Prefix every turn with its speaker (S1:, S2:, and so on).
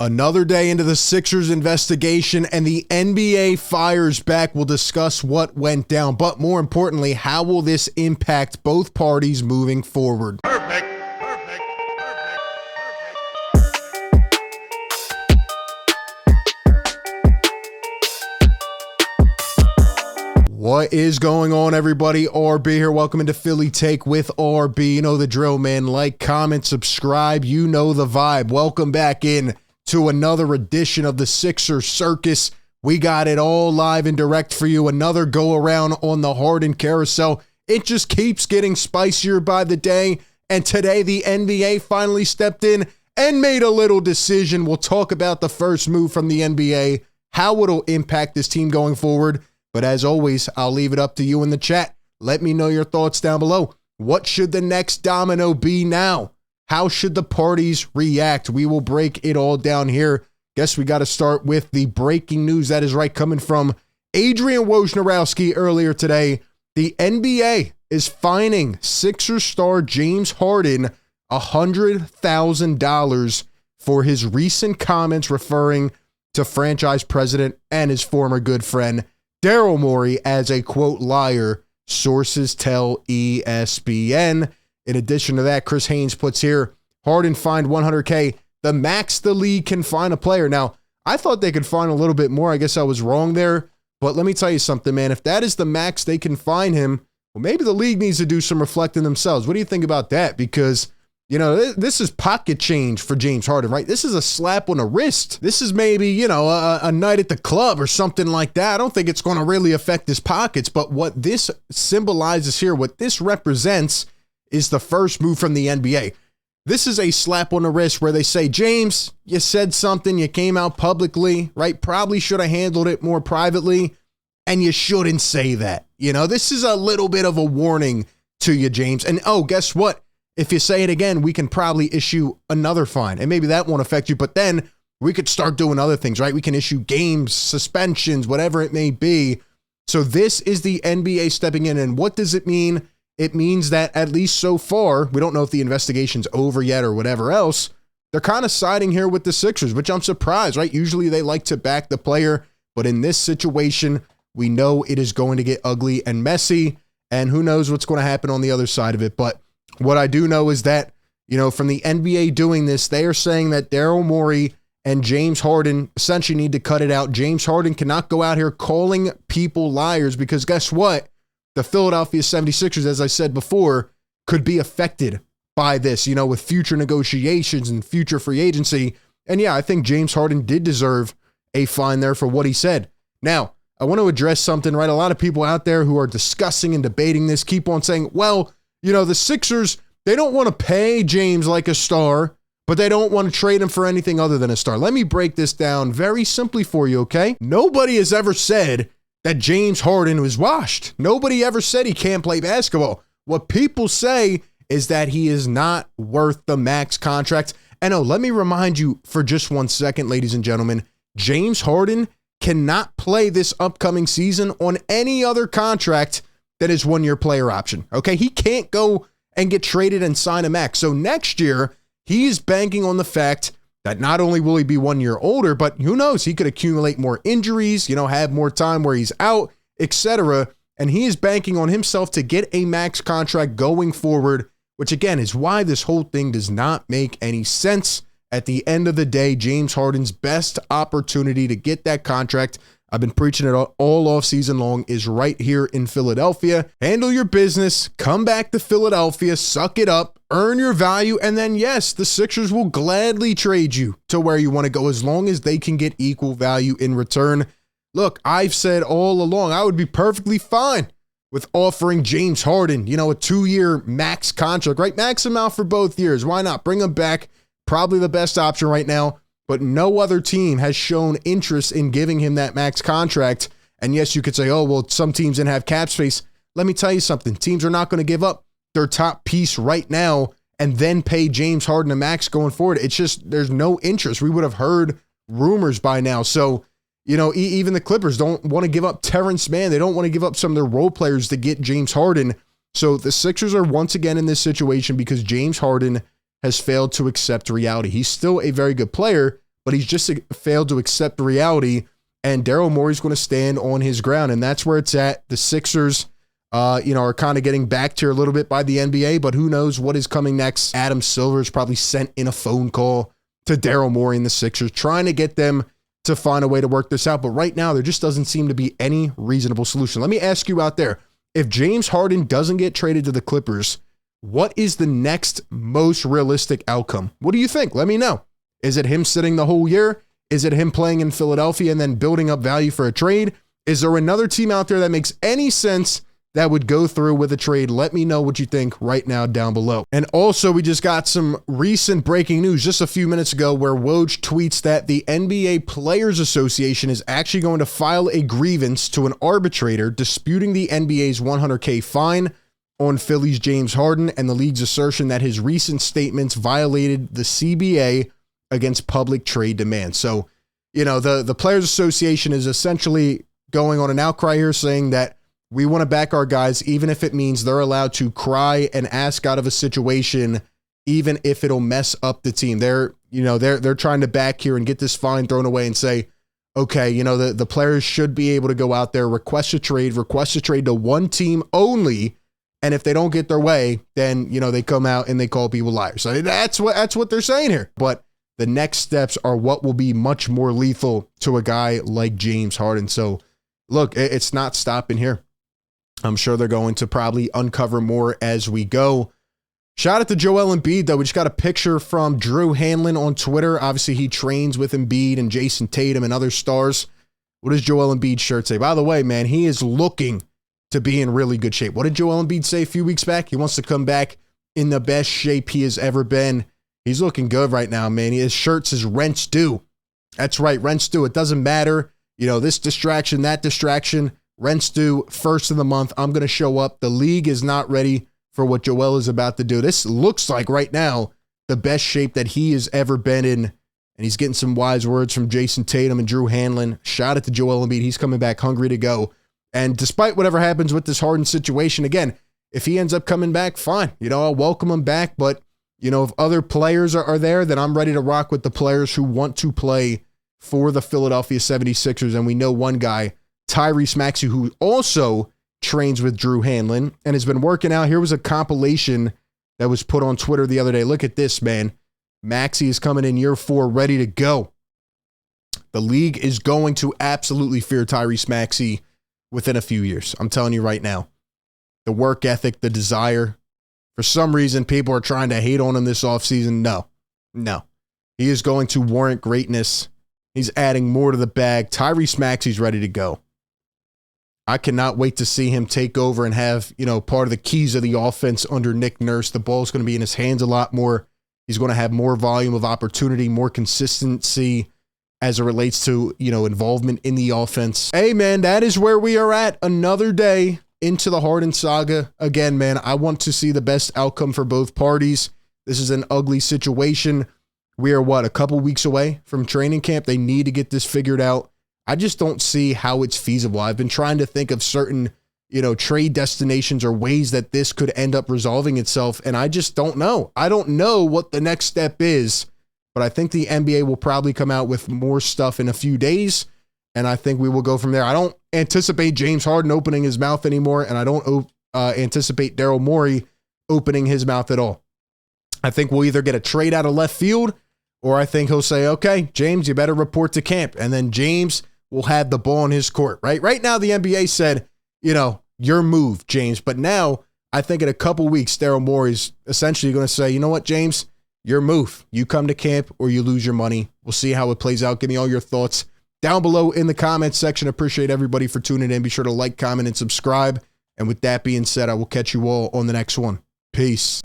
S1: Another day into the Sixers investigation, and the NBA fires back. We'll discuss what went down, but more importantly, how will this impact both parties moving forward?
S2: Perfect.
S1: What is going on, everybody? RB here. Welcome into Philly Take with RB. You know the drill, man. Like, comment, subscribe. You know the vibe. Welcome back in to another edition of the Sixers Circus. We got it all live and direct for you. Another go around on the Harden carousel. It just keeps getting spicier by the day. And today the NBA finally stepped in and made a little decision. We'll talk about the first move from the NBA, how it'll impact this team going forward. But as always, I'll leave it up to you in the chat. Let me know your thoughts down below. What should the next domino be now? How should the parties react? We will break it all down here. Guess we got to start with the breaking news. That is right, coming from Adrian Wojnarowski earlier today. The NBA is fining Sixers star James Harden $100,000 for his recent comments referring to franchise president and his former good friend Daryl Morey as a, quote, liar, sources tell ESPN. In addition to that, Chris Haynes puts here, Harden fined $100K, the max the league can fine a player. Now, I thought they could fine a little bit more. I guess I was wrong there. But let me tell you something, man. If that is the max they can fine him, well, maybe the league needs to do some reflecting themselves. What do you think about that? Because, you know, this is pocket change for James Harden, right? This is a slap on the wrist. This is maybe, you know, a night at the club or something like that. I don't think it's going to really affect his pockets. But what this symbolizes here, what this represents, is the first move from the NBA. This is a slap on the wrist where they say, James, you said something, you came out publicly, right? Probably should have handled it more privately, and you shouldn't say that. You know, this is a little bit of a warning to you, James. And oh, guess what? If you say it again, we can probably issue another fine, and maybe that won't affect you, but then we could start doing other things, right? We can issue games, suspensions, whatever it may be. So this is the NBA stepping in, and what does it mean? It means that, at least so far, we don't know if the investigation's over yet or whatever else, they're kind of siding here with the Sixers, which I'm surprised, right? Usually they like to back the player, but in this situation, we know it is going to get ugly and messy, and who knows what's going to happen on the other side of it. But what I do know is that, you know, from the NBA doing this, they are saying that Daryl Morey and James Harden essentially need to cut it out. James Harden cannot go out here calling people liars, because guess what? The Philadelphia 76ers, as I said before, could be affected by this, you know, with future negotiations and future free agency. And yeah, I think James Harden did deserve a fine there for what he said. Now, I want to address something, right? A lot of people out there who are discussing and debating this keep on saying, well, you know, the Sixers, they don't want to pay James like a star, but they don't want to trade him for anything other than a star. Let me break this down very simply for you, okay? Nobody has ever said that James Harden was washed. Nobody ever said he can't play basketball. What people say is that he is not worth the max contract. And oh, let me remind you for just 1 second, ladies and gentlemen, James Harden cannot play this upcoming season on any other contract that is 1-year player option. Okay, he can't go and get traded and sign a max. So next year, he's banking on the fact that not only will he be 1 year older, but who knows, he could accumulate more injuries, you know, have more time where he's out, etc. And he is banking on himself to get a max contract going forward, which again is why this whole thing does not make any sense. At the end of the day, James Harden's best opportunity to get that contract, I've been preaching it all off season long, is right here in Philadelphia. Handle your business, come back to Philadelphia, suck it up, earn your value, and then yes, the Sixers will gladly trade you to where you want to go as long as they can get equal value in return. Look, I've said all along, I would be perfectly fine with offering James Harden, you know, a 2-year max contract, right? Max him out for both years. Why not? Bring him back. Probably the best option right now. But no other team has shown interest in giving him that max contract. And yes, you could say, oh, well, some teams didn't have cap space. Let me tell you something. Teams are not going to give up their top piece right now and then pay James Harden a max going forward. It's just, there's no interest. We would have heard rumors by now. So, you know, even the Clippers don't want to give up Terrence Mann. They don't want to give up some of their role players to get James Harden. So the Sixers are once again in this situation because James Harden has failed to accept reality. He's still a very good player, but he's just failed to accept the reality. And Daryl Morey's going to stand on his ground, and that's where it's at. The Sixers, are kind of getting backed here a little bit by the NBA, but who knows what is coming next. Adam Silver's probably sent in a phone call to Daryl Morey and the Sixers, trying to get them to find a way to work this out. But right now, there just doesn't seem to be any reasonable solution. Let me ask you out there, if James Harden doesn't get traded to the Clippers, what is the next most realistic outcome? What do you think? Let me know. Is it him sitting the whole year? Is it him playing in Philadelphia and then building up value for a trade? Is there another team out there that makes any sense that would go through with a trade? Let me know what you think right now down below. And also, we just got some recent breaking news just a few minutes ago where Woj tweets that the NBA Players Association is actually going to file a grievance to an arbitrator disputing the NBA's $100K fine on Philly's James Harden and the league's assertion that his recent statements violated the CBA against public trade demands. So, the Players Association is essentially going on an outcry here saying that we want to back our guys, even if it means they're allowed to cry and ask out of a situation, even if it'll mess up the team. They're trying to back here and get this fine thrown away and say, okay, the players should be able to go out there, request a trade to one team only. And if they don't get their way, then, they come out and they call people liars. So that's what they're saying here. But the next steps are what will be much more lethal to a guy like James Harden. So look, it's not stopping here. I'm sure they're going to probably uncover more as we go. Shout out to Joel Embiid, though. We just got a picture from Drew Hanlon on Twitter. Obviously, he trains with Embiid and Jason Tatum and other stars. What does Joel Embiid's shirt say? By the way, man, he is looking to be in really good shape. What did Joel Embiid say a few weeks back? He wants to come back in the best shape he has ever been. He's looking good right now, man. His shirt says rent's due. That's right, rent's due. It doesn't matter. This distraction, that distraction. Rent's due first of the month. I'm going to show up. The league is not ready for what Joel is about to do. This looks like right now the best shape that he has ever been in. And he's getting some wise words from Jason Tatum and Drew Hanlon. Shout out to Joel Embiid. He's coming back hungry to go. And despite whatever happens with this Harden situation, again, if he ends up coming back, fine. I'll welcome him back. But, if other players are there, then I'm ready to rock with the players who want to play for the Philadelphia 76ers. And we know one guy, Tyrese Maxey, who also trains with Drew Hanlon and has been working out. Here was a compilation that was put on Twitter the other day. Look at this, man. Maxey is coming in year 4, ready to go. The league is going to absolutely fear Tyrese Maxey within a few years. I'm telling you right now. The work ethic, the desire. For some reason, people are trying to hate on him this offseason. No. He is going to warrant greatness. He's adding more to the bag. Tyrese Maxey's ready to go. I cannot wait to see him take over and have, part of the keys of the offense under Nick Nurse. The ball's going to be in his hands a lot more. He's going to have more volume of opportunity, more consistency as it relates to, involvement in the offense. Hey, man, that is where we are at. Another day into the Harden saga. Again, man, I want to see the best outcome for both parties. This is an ugly situation. We are, a couple weeks away from training camp. They need to get this figured out. I just don't see how it's feasible. I've been trying to think of certain, trade destinations or ways that this could end up resolving itself, and I just don't know. I don't know what the next step is, but I think the NBA will probably come out with more stuff in a few days, and I think we will go from there. I don't anticipate James Harden opening his mouth anymore, and I don't anticipate Daryl Morey opening his mouth at all. I think we'll either get a trade out of left field, or I think he'll say, okay, James, you better report to camp, and then James will have the ball in his court, right? Right now, the NBA said, your move, James. But now, I think in a couple weeks, Daryl Morey's essentially going to say, you know what, James? Your move. You come to camp or you lose your money. We'll see how it plays out. Give me all your thoughts down below in the comments section. Appreciate everybody for tuning in. Be sure to like, comment, and subscribe. And with that being said, I will catch you all on the next one. Peace.